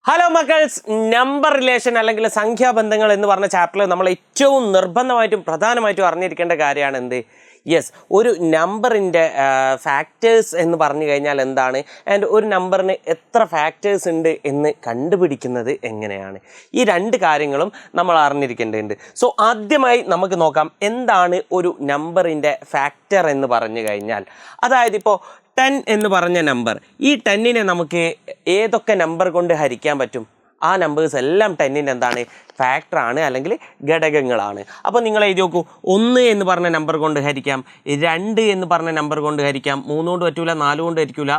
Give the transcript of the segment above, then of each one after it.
Hello മക്കൾസ്, number relation അല്ലെങ്കിൽ സംഖ്യാബന്ധങ്ങൾ എന്ന് പറഞ്ഞ ചാപ്റ്ററിൽ നമ്മൾ ഏറ്റവും നിർബന്ധമായിട്ടും പ്രധാനമായിട്ടും അറിഞ്ഞിരിക്കേണ്ട കാര്യമാണ് എന്ത്? യെസ്, ഒരു നമ്പറിൻ്റെ ഫാക്ടേഴ്സ് എന്ന് പറഞ്ഞു കഴിഞ്ഞാൽ എന്താണ്, ആൻഡ് ഒരു നമ്പറിന് എത്ര ഫാക്ടേഴ്സ് ഉണ്ട് എന്ന് കണ്ടുപിടിക്കുന്നത് എങ്ങനെയാണ്. ഈ രണ്ട് കാര്യങ്ങളും നമ്മൾ അറിഞ്ഞിരിക്കേണ്ടതുണ്ട്. സോ ആദ്യമായി നമുക്ക് നോക്കാം എന്താണ് ഒരു നമ്പറിൻ്റെ ഫാക്ടർ എന്ന് പറഞ്ഞു കഴിഞ്ഞാൽ. അതായത് ഇപ്പോൾ 10 എന്ന് പറഞ്ഞ നമ്പർ, ഈ 10നെ നമുക്ക് ഏതൊക്കെ നമ്പർ കൊണ്ട് ഹരിക്കാൻ പറ്റും? ആ നമ്പേഴ്സ് എല്ലാം 10ൻ്റെ എന്താണ്, ഫാക്ടറാണ് അല്ലെങ്കിൽ ഘടകങ്ങളാണ്. അപ്പോൾ നിങ്ങൾ എഴുതി നോക്കൂ, 1 എന്ന് പറഞ്ഞ നമ്പർ കൊണ്ട് ഹരിക്കാം, 2 എന്ന് പറഞ്ഞ നമ്പർ കൊണ്ട് ഹരിക്കാം, 3 കൊണ്ട് പറ്റൂല, 4 കൊണ്ട് ഹരിക്കൂല,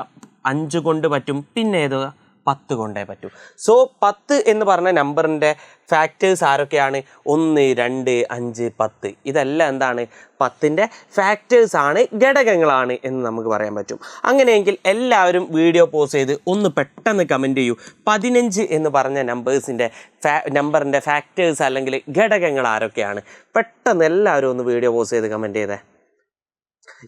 5 കൊണ്ട് പറ്റും, പിന്നെ ഏത് 10 കൊണ്ടേ പറ്റൂ. സോ 10 എന്ന് പറഞ്ഞ നമ്പറിൻ്റെ ഫാക്ടേഴ്സ് ആരൊക്കെയാണ്? 1, 2, 5, 10. ഇതെല്ലാം എന്താണ്, 10ൻ്റെ ഫാക്ടേഴ്സ് ആണ്, ഘടകങ്ങളാണ് എന്ന് നമുക്ക് പറയാൻ പറ്റും. അങ്ങനെയെങ്കിൽ എല്ലാവരും വീഡിയോ പോസ് ചെയ്ത് ഒന്ന് പെട്ടെന്ന് കമൻറ്റ് ചെയ്യൂ, 15 എന്ന് പറഞ്ഞ നമ്പറിൻ്റെ ഫാക്ടേഴ്സ് അല്ലെങ്കിൽ ഘടകങ്ങൾ ആരൊക്കെയാണ്? പെട്ടെന്ന് എല്ലാവരും ഒന്ന് വീഡിയോ പോസ് ചെയ്ത് കമൻറ്റ് ചെയ്തേ.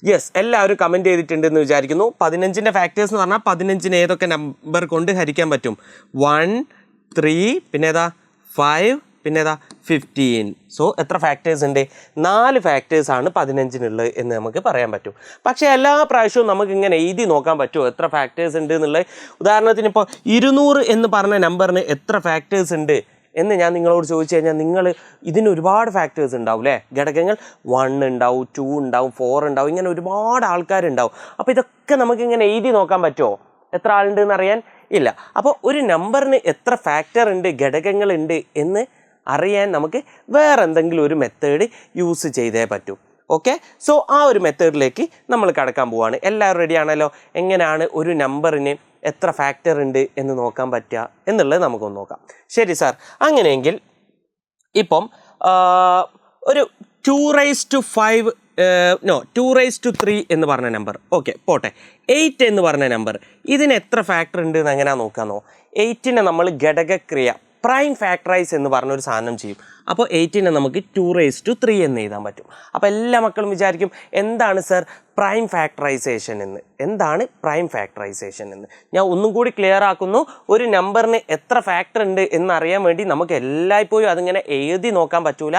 യെസ്, എല്ലാവരും കമൻറ്റ് ചെയ്തിട്ടുണ്ടെന്ന് വിചാരിക്കുന്നു. 15ൻ്റെ ഫാക്ടേഴ്സ് എന്ന് പറഞ്ഞാൽ 15ന് ഏതൊക്കെ നമ്പർ കൊണ്ട് ഹരിക്കാൻ പറ്റും? 1, 3, പിന്നെ ഏതാ 5, പിന്നെ ഏതാ 15. സോ എത്ര ഫാക്ടേഴ്സ് ഉണ്ട്? 4 ഫാക്ടേഴ്സാണ് 15നുള്ളത് എന്ന് നമുക്ക് പറയാൻ പറ്റും. പക്ഷേ എല്ലാ പ്രാവശ്യവും നമുക്ക് ഇങ്ങനെ എഴുതി നോക്കാൻ പറ്റുമോ എത്ര ഫാക്ടേഴ്സ് ഉണ്ട് എന്നുള്ളത്? ഉദാഹരണത്തിന് ഇപ്പോൾ 200 എന്ന് പറഞ്ഞ നമ്പറിന് എത്ര ഫാക്ടേഴ്സ് ഉണ്ട് എന്ന് ഞാൻ നിങ്ങളോട് ചോദിച്ചു കഴിഞ്ഞാൽ നിങ്ങൾ ഇതിന് ഒരുപാട് ഫാക്ടേഴ്സ് ഉണ്ടാവും അല്ലേ? ഘടകങ്ങൾ 1 ഉണ്ടാവും, 2 ഉണ്ടാവും, 4 ഉണ്ടാവും, ഇങ്ങനെ ഒരുപാട് ആൾക്കാരുണ്ടാവും. അപ്പോൾ ഇതൊക്കെ നമുക്കിങ്ങനെ എഴുതി നോക്കാൻ പറ്റുമോ എത്ര ആളുണ്ട് എന്നറിയാൻ? ഇല്ല. അപ്പോൾ ഒരു നമ്പറിന് എത്ര ഫാക്ടർ ഉണ്ട്, ഘടകങ്ങളുണ്ട് എന്ന് അറിയാൻ നമുക്ക് വേറെ എന്തെങ്കിലും ഒരു മെത്തേഡ് യൂസ് ചെയ്തേ പറ്റൂ. ഓക്കെ, സോ ആ ഒരു മെത്തേഡിലേക്ക് നമ്മൾ കടക്കാൻ പോവുകയാണ്. എല്ലാവരും റെഡി ആണല്ലോ? എങ്ങനെയാണ് ഒരു നമ്പറിന് എത്ര ഫാക്ടർ ഉണ്ട് എന്ന് നോക്കാൻ പറ്റുക എന്നുള്ളത് നമുക്കൊന്ന് നോക്കാം. ശരി സാർ, അങ്ങനെയെങ്കിൽ ഇപ്പം ഒരു 2⁵ എന്ന് പറഞ്ഞ നമ്പർ, ഓക്കെ പോട്ടെ. 8 എന്ന് പറഞ്ഞ നമ്പർ, ഇതിന് എത്ര ഫാക്ടർ ഉണ്ട് എന്ന് എങ്ങനെയാ നോക്കാമെന്നോ? 8നെ നമ്മൾ ഘടകക്രിയ പ്രൈം ഫാക്ടറൈസ് എന്ന് പറഞ്ഞൊരു സാധനം ചെയ്യും. അപ്പോൾ 8നെ നമുക്ക് 2⁵ എന്ന് എഴുതാൻ പറ്റും. അപ്പോൾ എല്ലാ മക്കളും വിചാരിക്കും എന്താണ് സർ പ്രൈം ഫാക്ടറൈസേഷൻ എന്ന്? എന്താണ് പ്രൈം ഫാക്ടറൈസേഷൻ എന്ന് ഞാൻ ഒന്നും കൂടി ക്ലിയർ ആക്കുന്നു. ഒരു നമ്പറിന് എത്ര ഫാക്ടർ ഉണ്ട് എന്നറിയാൻ വേണ്ടി നമുക്ക് എല്ലായ്പ്പോഴും അതിങ്ങനെ എഴുതി നോക്കാൻ പറ്റൂല,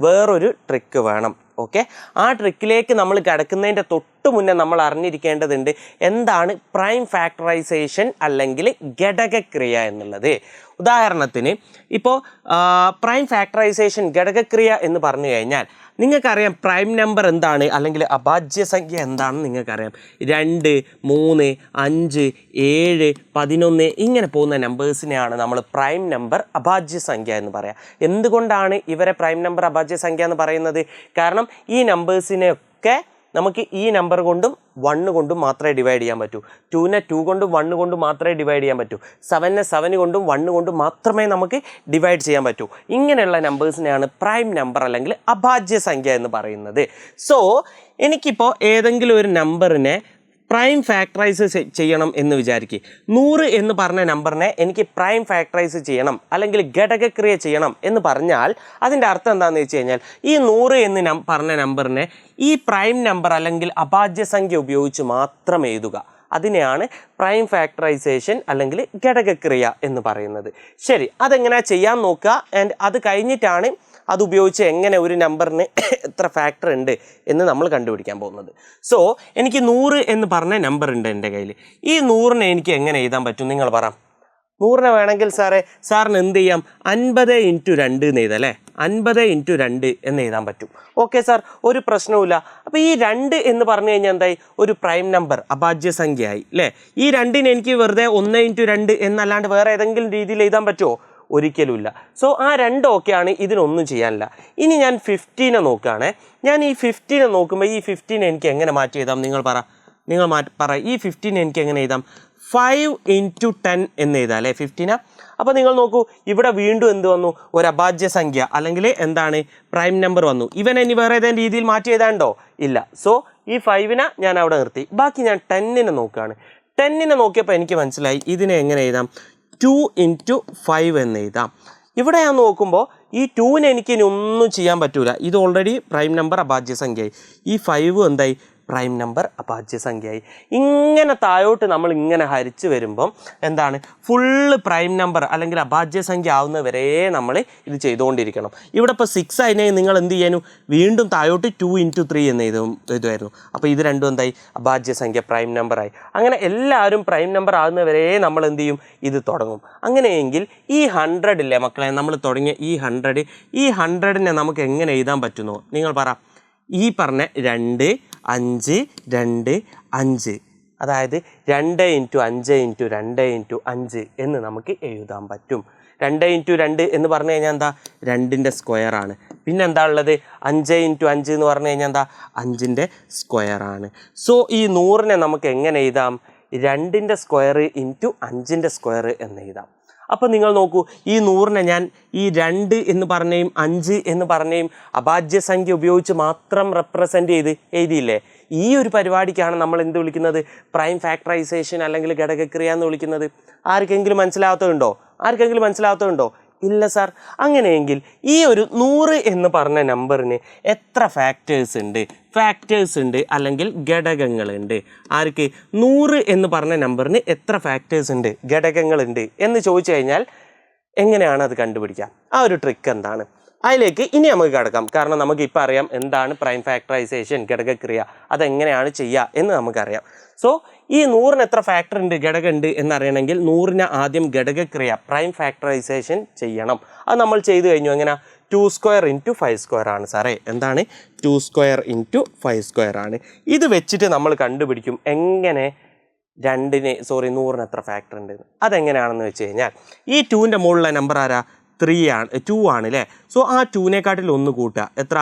വേറൊരു ട്രിക്ക് വേണം. ഓക്കെ, ആ ട്രിക്കിലേക്ക് നമ്മൾ കിടക്കുന്നതിൻ്റെ തൊട്ട് മുന്നേ നമ്മൾ അറിഞ്ഞിരിക്കേണ്ടതുണ്ട് എന്താണ് പ്രൈം ഫാക്ടറൈസേഷൻ അല്ലെങ്കിൽ ഘടകക്രിയ എന്നുള്ളത്. ഉദാഹരണത്തിന് ഇപ്പോൾ പ്രൈം ഫാക്ടറൈസേഷൻ ഘടകക്രിയ എന്ന് പറഞ്ഞു കഴിഞ്ഞാൽ നിങ്ങൾക്കറിയാം പ്രൈം നമ്പർ എന്താണ് അല്ലെങ്കിൽ അഭാജ്യസംഖ്യ എന്താണെന്ന് നിങ്ങൾക്കറിയാം. 2, 3, 5, 7, 11 ഇങ്ങനെ പോകുന്ന നമ്പേഴ്സിനെയാണ് നമ്മൾ പ്രൈം നമ്പർ അഭാജ്യസംഖ്യ എന്ന് പറയാം. എന്തുകൊണ്ടാണ് ഇവരെ പ്രൈം നമ്പർ അഭാജ്യസംഖ്യ എന്ന് പറയുന്നത്? കാരണം ഈ നമ്പേഴ്സിനെയൊക്കെ നമുക്ക് ഈ നമ്പർ കൊണ്ടും 1 കൊണ്ടും മാത്രമേ ഡിവൈഡ് ചെയ്യാൻ പറ്റൂ. 2നെ 2 കൊണ്ടും 1 കൊണ്ടും മാത്രമേ ഡിവൈഡ് ചെയ്യാൻ പറ്റൂ. 7നെ 7 കൊണ്ടും 1 കൊണ്ടും മാത്രമേ നമുക്ക് ഡിവൈഡ് ചെയ്യാൻ പറ്റൂ. ഇങ്ങനെയുള്ള നമ്പേഴ്സിനെയാണ് പ്രൈം നമ്പർ അല്ലെങ്കിൽ അഭാജ്യസംഖ്യ എന്ന് പറയുന്നത്. സോ എനിക്കിപ്പോൾ ഏതെങ്കിലും ഒരു നമ്പറിനെ പ്രൈം ഫാക്ടറൈസ് ചെയ്യണം എന്ന് വിചാരിക്കുക. 100 എന്ന് പറഞ്ഞ നമ്പറിനെ എനിക്ക് പ്രൈം ഫാക്ടറൈസ് ചെയ്യണം അല്ലെങ്കിൽ ഘടകക്രിയ ചെയ്യണം എന്ന് പറഞ്ഞാൽ അതിൻ്റെ അർത്ഥം എന്താണെന്ന് വെച്ച് കഴിഞ്ഞാൽ ഈ 100 എന്ന് പറഞ്ഞ നമ്പറിനെ ഈ പ്രൈം നമ്പർ അല്ലെങ്കിൽ അഭാജ്യസംഖ്യ ഉപയോഗിച്ച് മാത്രം എഴുതുക. അതിനെയാണ് പ്രൈം ഫാക്ടറൈസേഷൻ അല്ലെങ്കിൽ ഘടകക്രിയ എന്ന് പറയുന്നത്. ശരി, അതെങ്ങനെയാണ് ചെയ്യാൻ നോക്കുക. ആൻഡ് അത് കഴിഞ്ഞിട്ടാണ് അതുപയോഗിച്ച് എങ്ങനെ ഒരു നമ്പറിന് എത്ര ഫാക്ടർ ഉണ്ട് എന്ന് നമ്മൾ കണ്ടുപിടിക്കാൻ പോകുന്നത്. സോ എനിക്ക് 100 എന്ന് പറഞ്ഞ നമ്പർ ഉണ്ട് എൻ്റെ കയ്യിൽ. ഈ 100നെ എനിക്ക് എങ്ങനെ എഴുതാൻ പറ്റും നിങ്ങൾ പറ? 100നെ വേണമെങ്കിൽ സാറിന് എന്ത് ചെയ്യാം? 50 × 2 എന്ന് എഴുതാം അല്ലേ? 50 × 2 എന്ന് എഴുതാൻ പറ്റും. ഓക്കെ സാർ, ഒരു പ്രശ്നവുമില്ല. അപ്പോൾ ഈ 2 എന്ന് പറഞ്ഞു കഴിഞ്ഞാൽ എന്തായി? ഒരു പ്രൈം നമ്പർ അഭാജ്യസംഖ്യയായി അല്ലേ? ഈ 2നെ എനിക്ക് വെറുതെ 1 × 2 എന്നല്ലാണ്ട് വേറെ ഏതെങ്കിലും രീതിയിൽ എഴുതാൻ പറ്റുമോ? ഒരിക്കലുമില്ല. സോ ആ 2 ഓക്കെയാണ്, ഇതിനൊന്നും ചെയ്യാനില്ല. ഇനി ഞാൻ 15നെ നോക്കുകയാണേ. ഞാൻ ഈ 15നെ നോക്കുമ്പോൾ ഈ 15നെ എനിക്ക് എങ്ങനെ മാറ്റി എഴുതാം? നിങ്ങൾ പറ. ഈ 15നെ എനിക്ക് എങ്ങനെ എഴുതാം? 5 × 10 എന്ന് എഴുതാം അല്ലേ 15. അപ്പോൾ നിങ്ങൾ നോക്കൂ, ഇവിടെ വീണ്ടും എന്ത് വന്നു? ഒരു അഭാജ്യസംഖ്യ അല്ലെങ്കിൽ എന്താണ് പ്രൈം നമ്പർ വന്നു. ഇവനെ ഇനി വേറെ ഏതെങ്കിലും രീതിയിൽ മാറ്റി എഴുതാണ്ടോ? ഇല്ല. സോ ഈ 5നെ ഞാൻ അവിടെ നിർത്തി. ബാക്കി ഞാൻ 10നെ നോക്കുകയാണ്. 10നെ നോക്കിയപ്പോൾ എനിക്ക് മനസ്സിലായി ഇതിനെ എങ്ങനെ എഴുതാം? 2 × 5 എന്ന് എഴുതാം. ഇവിടെ ഞാൻ നോക്കുമ്പോൾ ഈ 2നെ എനിക്ക് ഇനി ഒന്നും ചെയ്യാൻ പറ്റൂല. ഇത് ഓൾറെഡി പ്രൈം നമ്പർ അഭാജ്യസംഖ്യയായി. ഈ 5 എന്തായി? പ്രൈം നമ്പർ അഭാജ്യസംഖ്യയായി. ഇങ്ങനെ താഴോട്ട് നമ്മൾ ഇങ്ങനെ ഹരിച്ച് വരുമ്പം എന്താണ് ഫുള്ള് പ്രൈം നമ്പർ അല്ലെങ്കിൽ അഭാജ്യസംഖ്യ ആവുന്നവരെ നമ്മൾ ഇത് ചെയ്തുകൊണ്ടിരിക്കണം. ഇവിടെ ഇപ്പോൾ 6 അതിനെ നിങ്ങൾ എന്ത് ചെയ്യാനും വീണ്ടും താഴോട്ട് 2 × 3 എന്ന് എഴുതുമായിരുന്നു. അപ്പോൾ ഇത് രണ്ടും എന്തായി അഭാജ്യസംഖ്യ പ്രൈം നമ്പറായി. അങ്ങനെ എല്ലാവരും പ്രൈം നമ്പർ ആകുന്നവരെ നമ്മൾ എന്ത് ചെയ്യും ഇത് തുടങ്ങും. അങ്ങനെയെങ്കിൽ ഈ 100 ഇല്ലേ മക്കളെ, നമ്മൾ തുടങ്ങിയ ഈ 100നെ നമുക്ക് എങ്ങനെ എഴുതാൻ പറ്റുന്നു നിങ്ങൾ പറ. ഈ പറഞ്ഞ 2, 5, 2, 5 അതായത് 2 × 5 × 2 × 5 എന്ന് നമുക്ക് എഴുതാൻ പറ്റും. 2 × 2 എന്ന് പറഞ്ഞു കഴിഞ്ഞാൽ എന്താ 2ൻ്റെ സ്ക്വയറാണ്. പിന്നെ എന്താ ഉള്ളത് 5 × 5 എന്ന് പറഞ്ഞു കഴിഞ്ഞാൽ എന്താ 5ൻ്റെ സ്ക്വയറാണ്. സോ ഈ 100നെ നമുക്ക് എങ്ങനെ എഴുതാം 2ൻ്റെ സ്ക്വയർ × 5ൻ്റെ സ്ക്വയർ എന്ന് എഴുതാം. അപ്പോൾ നിങ്ങൾ നോക്കൂ, ഈ 100നെ ഞാൻ ഈ 2 എന്ന് പറഞ്ഞേയും 5 എന്ന് പറഞ്ഞേയും അഭാജ്യസംഖ്യ ഉപയോഗിച്ച് മാത്രം റെപ്രസെൻ്റ് ചെയ്ത് എഴുതിയില്ലേ. ഈ ഒരു പരിപാടിക്കാണ് നമ്മൾ എന്ത് വിളിക്കുന്നത് പ്രൈം ഫാക്ടറൈസേഷൻ അല്ലെങ്കിൽ ഘടകക്രിയ എന്ന് വിളിക്കുന്നത്. ആർക്കെങ്കിലും മനസ്സിലാവാത്തതുണ്ടോ? ഇല്ല സാർ. അങ്ങനെയെങ്കിൽ ഈ ഒരു 100 എന്ന് പറഞ്ഞ നമ്പറിന് എത്ര ഫാക്ടേഴ്സ് ഉണ്ട് അല്ലെങ്കിൽ ഘടകങ്ങളുണ്ട്? ആർക്ക് 100 എന്ന് പറഞ്ഞ നമ്പറിന് എത്ര ഫാക്ടേഴ്സ് ഉണ്ട്, ഘടകങ്ങളുണ്ട് എന്ന് ചോദിച്ചു കഴിഞ്ഞാൽ എങ്ങനെയാണ് അത് കണ്ടുപിടിക്കുക? ആ ഒരു ട്രിക്ക് എന്താണ്? അതിലേക്ക് ഇനി നമുക്ക് കിടക്കാം. കാരണം നമുക്കിപ്പോൾ അറിയാം എന്താണ് പ്രൈം ഫാക്ടറൈസേഷൻ ഘടകക്രിയ, അതെങ്ങനെയാണ് ചെയ്യുക എന്ന് നമുക്കറിയാം. സോ ഈ 100ന് എത്ര ഫാക്ടർ ഉണ്ട്, ഘടകമുണ്ട് എന്നറിയണമെങ്കിൽ 100ന് ആദ്യം ഘടകക്രിയ പ്രൈം ഫാക്ടറൈസേഷൻ ചെയ്യണം. അത് നമ്മൾ ചെയ്തു കഴിഞ്ഞു. എങ്ങനെ 2² × 5² ആണ് സാറേ. എന്താണ് 2² × 5² ആണ്. ഇത് വെച്ചിട്ട് നമ്മൾ കണ്ടുപിടിക്കും എങ്ങനെ 100ന് എത്ര ഫാക്ടർ ഉണ്ട്. അതെങ്ങനെയാണെന്ന് വെച്ച് കഴിഞ്ഞാൽ ഈ 2ൻ്റെ മുകളിലെ നമ്പർ ആരാ 2 ആണ് അല്ലേ. സോ ആ 2നേക്കാട്ടിൽ 1 കൂട്ടുക, എത്ര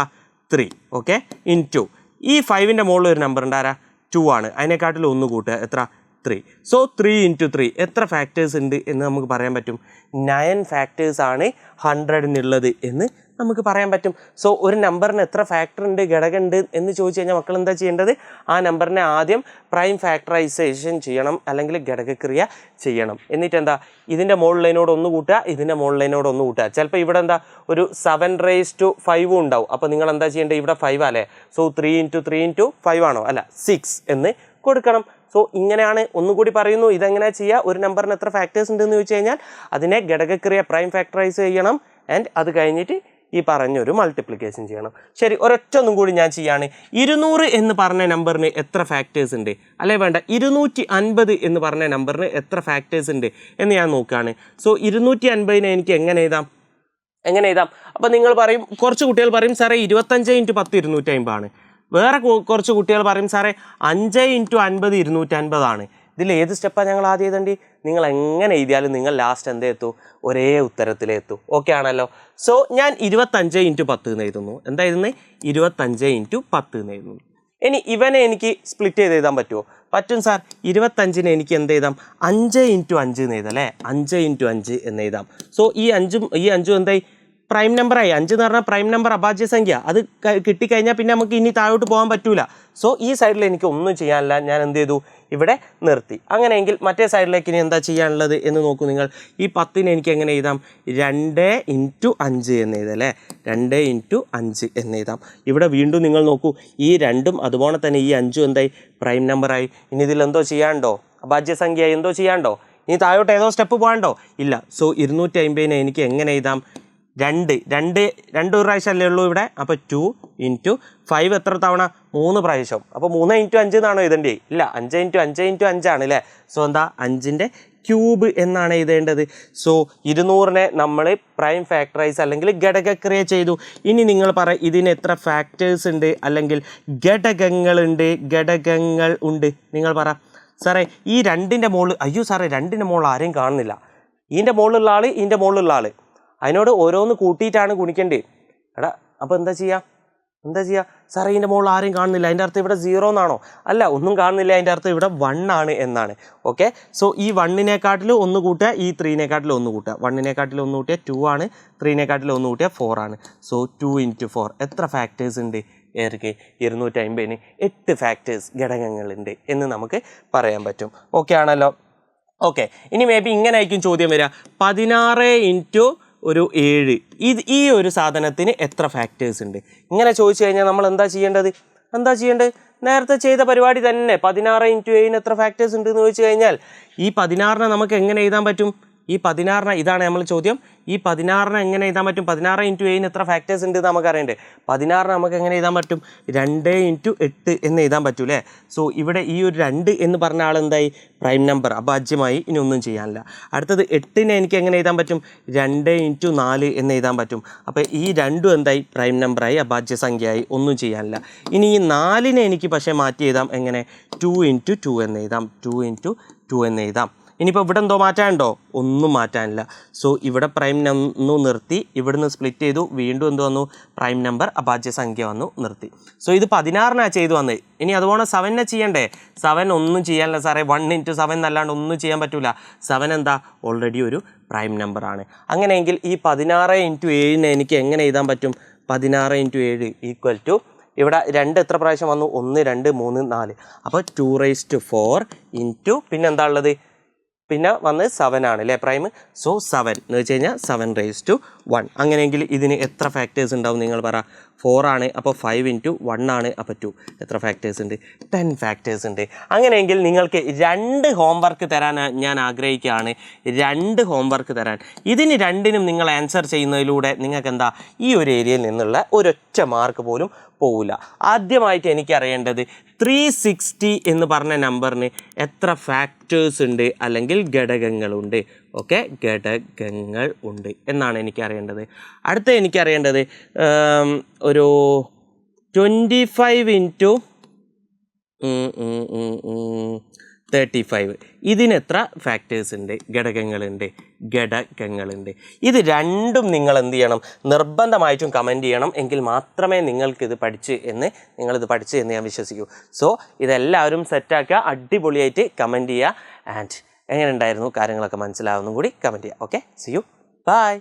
3. ഓക്കെ, ഇൻറ്റു ഈ 5ൻ്റെ മുകളിൽ ഒരു നമ്പർ ഉണ്ട് ആരാ 2 ആണ്, അതിനെക്കാട്ടിൽ 1 കൂട്ടുക, എത്ര 3. സോ 3 × 3 എത്ര ഫാക്ടേഴ്സ് ഉണ്ട് എന്ന് നമുക്ക് പറയാൻ പറ്റും. 9 ഫാക്ടേഴ്സ് ആണ് 100-നുള്ളത് എന്ന് നമുക്ക് പറയാൻ പറ്റും. സോ ഒരു നമ്പറിന് എത്ര ഫാക്ടർ ഉണ്ട്, ഘടകം ഉണ്ട് എന്ന് ചോദിച്ചു കഴിഞ്ഞാൽ മക്കൾ എന്താ ചെയ്യേണ്ടത്? ആ നമ്പറിനെ ആദ്യം പ്രൈം ഫാക്ടറൈസേഷൻ ചെയ്യണം അല്ലെങ്കിൽ ഘടകക്രിയ ചെയ്യണം. എന്നിട്ട് എന്താ ഇതിൻ്റെ മുകളിലതിനോട് 1 കൂട്ടുക, ഇതിൻ്റെ മുകളിലതിനോട് 1 കൂട്ടുക. ചിലപ്പോൾ ഇവിടെ എന്താ ഒരു 7⁵5 ഉണ്ടാവും. അപ്പോൾ നിങ്ങൾ എന്താ ചെയ്യേണ്ടത്? ഇവിടെ 5 അല്ലേ. സോ 3 × 3 × 5 ആണോ? അല്ല, 6 എന്ന് കൊടുക്കണം. സോ ഇങ്ങനെയാണ്. ഒന്നുകൂടി പറയുന്നു, ഇതെങ്ങനെയാണ് ചെയ്യുക? ഒരു നമ്പറിന് എത്ര ഫാക്ടേഴ്സ് ഉണ്ടെന്ന് ചോദിച്ചു കഴിഞ്ഞാൽ അതിനെ ഘടകക്രിയ പ്രൈം ഫാക്ടറൈസ് ചെയ്യണം. ആൻഡ് അത് കഴിഞ്ഞിട്ട് ഈ പറഞ്ഞൊരു മൾട്ടിപ്ലിക്കേഷൻ ചെയ്യണം. ശരി, ഒരൊറ്റൊന്നും കൂടി ഞാൻ ചെയ്യാണ്. 200 എന്ന് പറഞ്ഞ നമ്പറിന് എത്ര ഫാക്ടേഴ്സ് ഉണ്ട്, അല്ലെ വേണ്ട 250 എന്ന് പറഞ്ഞ നമ്പറിന് എത്ര ഫാക്ടേഴ്സ് ഉണ്ട് എന്ന് ഞാൻ നോക്കുകയാണ്. സോ 250നെ എനിക്ക് എങ്ങനെ എഴുതാം? അപ്പോൾ നിങ്ങൾ പറയും, കുറച്ച് കുട്ടികൾ പറയും സാറേ 25 × 10 250 ആണ്. വേറെ കുറച്ച് കുട്ടികൾ പറയും സാറേ 5 × 50 250 ആണ്. ഇതിൽ ഏത് സ്റ്റെപ്പാണ് ഞങ്ങൾ ആദ്യം എഴുതേണ്ടി? നിങ്ങൾ എങ്ങനെ എഴുതിയാലും നിങ്ങൾ ലാസ്റ്റ് എന്തേത്തു? ഒരേ ഉത്തരത്തിലെത്തു. ഓക്കെ ആണല്ലോ. സോ ഞാൻ 25 × 10 എന്ന് എഴുതുന്നു. എന്താ എഴുതുന്നത്? 25 × 10 എന്ന് എഴുതുന്നു. ഇനി ഇവനെ എനിക്ക് സ്പ്ലിറ്റ് ചെയ്ത് എഴുതാൻ പറ്റുമോ? പറ്റും സാർ. 25നെ എനിക്ക് എന്ത് എഴുതാം? 5 × 5 എന്ന് എഴുതാം അല്ലേ. 5 × 5 എന്ന് എഴുതാം. സോ ഈ 5 എന്തായി? പ്രൈം നമ്പറായി. 5 എന്ന് പറഞ്ഞാൽ പ്രൈം നമ്പർ അഭാജ്യസംഖ്യ. അത് കിട്ടിക്കഴിഞ്ഞാൽ പിന്നെ നമുക്ക് ഇനി താഴോട്ട് പോകാൻ പറ്റൂല. സോ ഈ സൈഡിൽ എനിക്ക് ഒന്നും ചെയ്യാനില്ല. ഞാൻ എന്ത് ചെയ്തു? ഇവിടെ നിർത്തി. അങ്ങനെയെങ്കിൽ മറ്റേ സൈഡിലേക്ക് ഇനി എന്താ ചെയ്യാനുള്ളത് എന്ന് നോക്കൂ നിങ്ങൾ. ഈ 10നെ എനിക്ക് എങ്ങനെ എഴുതാം? 2 × 5 എന്ന് എഴുതാം അല്ലേ. 2 × 5 എന്ന് എഴുതാം. ഇവിടെ വീണ്ടും നിങ്ങൾ നോക്കൂ, ഈ 2ഉം അതുപോലെ തന്നെ ഈ 5ഉം എന്തായി? പ്രൈം നമ്പറായി. ഇനി ഇതിൽ എന്തോ ചെയ്യാണ്ടോ? അഭാജ്യസംഖ്യ എന്തോ ചെയ്യാണ്ടോ? ഇനി താഴോട്ട് ഏതോ സ്റ്റെപ്പ് പോകാണ്ടോ? ഇല്ല. സോ 250നെ എനിക്ക് എങ്ങനെ എഴുതാം? 2 പ്രാവശ്യം അല്ലേ ഉള്ളൂ ഇവിടെ. അപ്പോൾ 2 × 5 എത്ര തവണ? 3 പ്രാവശ്യം. അപ്പോൾ 3 × 5 എന്നാണോ എഴുതേണ്ടത്? ഇല്ല, 5 × 5 × 5 ആണ് അല്ലേ. സോ എന്താ? 5ൻ്റെ ക്യൂബ് എന്നാണ് എഴുതേണ്ടത്. സോ 200നെ നമ്മൾ പ്രൈം ഫാക്ടറൈസ് അല്ലെങ്കിൽ ഘടകക്രിയ ചെയ്തു. ഇനി നിങ്ങൾ പറ, ഇതിന് എത്ര ഫാക്ടേഴ്സ് ഉണ്ട് അല്ലെങ്കിൽ ഘടകങ്ങൾ ഉണ്ട്? നിങ്ങൾ പറ സാറേ. ഈ 2ൻ്റെ മുകളിൽ, അയ്യോ സാറേ 2ൻ്റെ മുകളിൽ ആരെയും കാണുന്നില്ല. ഇതിൻ്റെ മുകളിലുള്ള ആൾ, ഇതിൻ്റെ മുകളിലുള്ള ആൾ, അതിനോട് ഓരോന്ന് കൂട്ടിയിട്ടാണ് ഗുണിക്കേണ്ടത്. എടാ അപ്പോൾ എന്താ ചെയ്യുക? സാറേ ഇതിൻ്റെ മുകളിൽ ആരെയും കാണുന്നില്ല, അതിൻ്റെ അർത്ഥം ഇവിടെ 0 എന്നാണോ? അല്ല, ഒന്നും കാണുന്നില്ല, അതിൻ്റെ അർത്ഥം ഇവിടെ 1 ആണ് എന്നാണ്. ഓക്കെ. സോ ഈ 1നെക്കാട്ടിൽ 1 കൂട്ടുക, ഈ 3നെക്കാട്ടിൽ 1 കൂട്ടുക. 1നെക്കാട്ടിൽ 1 കൂട്ടിയാൽ 2 ആണ്, 3നെക്കാട്ടിൽ 1 കൂട്ടിയാൽ 4 ആണ്. സോ 2 × 4 എത്ര ഫാക്ടേഴ്സ് ഉണ്ട്? ഏതൊക്കെ? 250ന് 8 ഫാക്ടേഴ്സ്, ഘടകങ്ങളുണ്ട് എന്ന് നമുക്ക് പറയാൻ പറ്റും. ഓക്കെ ആണല്ലോ. ഓക്കെ, ഇനി മേ ബി ഇങ്ങനെ ആയിരിക്കും ചോദ്യം വരിക. 16 × 7 ഈ ഒരു സാധനത്തിന് എത്ര ഫാക്ടേഴ്സ് ഉണ്ട്? ഇങ്ങനെ ചോദിച്ചു കഴിഞ്ഞാൽ നമ്മൾ എന്താ ചെയ്യേണ്ടത്? നേരത്തെ ചെയ്ത പരിപാടി തന്നെ. 16 ഇൻറ്റു എയിന് എത്ര ഫാക്ടേഴ്സ് ഉണ്ട് എന്ന് ചോദിച്ചു കഴിഞ്ഞാൽ ഈ 16നെ നമുക്ക് എങ്ങനെ എഴുതാൻ പറ്റും? ഈ 16നെ, ഇതാണ് നമ്മൾ ചോദ്യം, ഈ 16നെ എങ്ങനെ എഴുതാൻ പറ്റും? 16 ഇൻറ്റു എയിന് എത്ര ഫാക്ടേഴ്സ് ഉണ്ട് എന്ന് നമുക്ക് അറിയണ്ടേ. 16നെ നമുക്ക് എങ്ങനെ എഴുതാൻ പറ്റും? 2 ഇൻറ്റു 8 എന്ന് എഴുതാൻ പറ്റൂ അല്ലേ. സോ ഇവിടെ ഈ ഒരു 2 എന്ന് പറഞ്ഞ ആൾ എന്തായി? പ്രൈം നമ്പർ, അഭാജ്യമായി, ഇനി ഒന്നും ചെയ്യാനില്ല. അടുത്തത് 8നെ എനിക്ക് എങ്ങനെ എഴുതാൻ പറ്റും? 2 ഇൻറ്റു 4 എന്ന് എഴുതാൻ പറ്റും. അപ്പോൾ ഈ രണ്ടും എന്തായി? പ്രൈം നമ്പറായി, അഭാജ്യ സംഖ്യയായി, ഒന്നും ചെയ്യാനില്ല. ഇനി ഈ 4നെ എനിക്ക് പക്ഷേ മാറ്റി എഴുതാം. എങ്ങനെ? 2 ഇൻറ്റു 2 എന്ന് എഴുതാം. 2 ഇൻറ്റു 2 എന്ന് എഴുതാം. ഇനിയിപ്പോൾ ഇവിടെ എന്തോ മാറ്റാനുണ്ടോ? ഒന്നും മാറ്റാനില്ല. സോ ഇവിടെ പ്രൈം നമ്പർ നിർത്തി, ഇവിടുന്ന് സ്പ്ലിറ്റ് ചെയ്തു, വീണ്ടും എന്ത് വന്നു? പ്രൈം നമ്പർ, അഭാജ്യ സംഖ്യ വന്നു, നിർത്തി. സോ ഇത് 16നാണ് ചെയ്തു വന്നത്. ഇനി അതുപോലെ 7നെ ചെയ്യണ്ടേ? 7 ഒന്നും ചെയ്യാനില്ല സാറേ. 1 ഇൻറ്റു 7 എന്നല്ലാണ്ട് ഒന്നും ചെയ്യാൻ പറ്റില്ല. 7 എന്താ? ഓൾറെഡി ഒരു പ്രൈം നമ്പറാണ്. അങ്ങനെയെങ്കിൽ ഈ 16 ഇൻറ്റു 7നെ എനിക്ക് എങ്ങനെ എഴുതാൻ പറ്റും? 16 ഇൻറ്റു 7 ഈക്വൽ ടു, ഇവിടെ 2 എത്ര പ്രാവശ്യം വന്നു? 1 2 3 4. അപ്പോൾ 2⁴ ഇൻറ്റു പിന്നെ എന്താ ഉള്ളത്? പിന്നെ വന്ന് 7 ആണ് അല്ലേ പ്രൈം. സോ 7 എന്ന് വെച്ച് കഴിഞ്ഞാൽ 7⁻1. അങ്ങനെയെങ്കിൽ ഇതിന് എത്ര ഫാക്ടേഴ്സ് ഉണ്ടാവും നിങ്ങൾ പറ? 4 ആണ്. അപ്പോൾ 5 ഇൻറ്റു 1 ആണ്. അപ്പോൾ 2. എത്ര ഫാക്ടേഴ്സ് ഉണ്ട്? 10 ഫാക്ടേഴ്സ് ഉണ്ട്. അങ്ങനെയെങ്കിൽ നിങ്ങൾക്ക് 2 ഹോംവർക്ക് തരാൻ ഞാൻ ആഗ്രഹിക്കുകയാണ്. 2 ഹോംവർക്ക് തരാൻ. ഇതിന് 2നും നിങ്ങൾ ആൻസർ ചെയ്യുന്നതിലൂടെ നിങ്ങൾക്ക് എന്താ? ഈ ഒരു ഏരിയയിൽ നിന്നുള്ള ഒരൊറ്റ മാർക്ക് പോലും പോവില്ല. ആദ്യമായിട്ട് എനിക്കറിയേണ്ടത് 360 എന്ന് പറഞ്ഞ നമ്പറിന് എത്ര ഫാക്ടേഴ്സ് ഉണ്ട് അല്ലെങ്കിൽ ഘടകങ്ങളുണ്ട്. ഓക്കെ, ഘടകങ്ങൾ ഉണ്ട് എന്നാണ് എനിക്കറിയേണ്ടത്. അടുത്ത എനിക്കറിയേണ്ടത് ഒരു 25 ഇൻറ്റു 35 ഇതിനെത്ര ഫാക്ടേഴ്സ് ഉണ്ട്? ഘടകങ്ങളുണ്ട്. ഇത് രണ്ടും നിങ്ങൾ എന്ത് ചെയ്യണം? നിർബന്ധമായിട്ടും കമൻറ്റ് ചെയ്യണം. എങ്കിൽ മാത്രമേ നിങ്ങൾക്കിത് പഠിച്ച് എന്ന് ഞാൻ വിശ്വസിക്കൂ. സോ ഇതെല്ലാവരും സെറ്റാക്കുക, അടിപൊളിയായിട്ട് കമൻറ്റ് ചെയ്യുക. ആൻഡ് എങ്ങനെ ഉണ്ടായിരുന്നു കാര്യങ്ങളൊക്കെ മനസ്സിലാവുന്നതും കൂടി കമൻറ്റ് ചെയ്യുക. Okay, see you, by.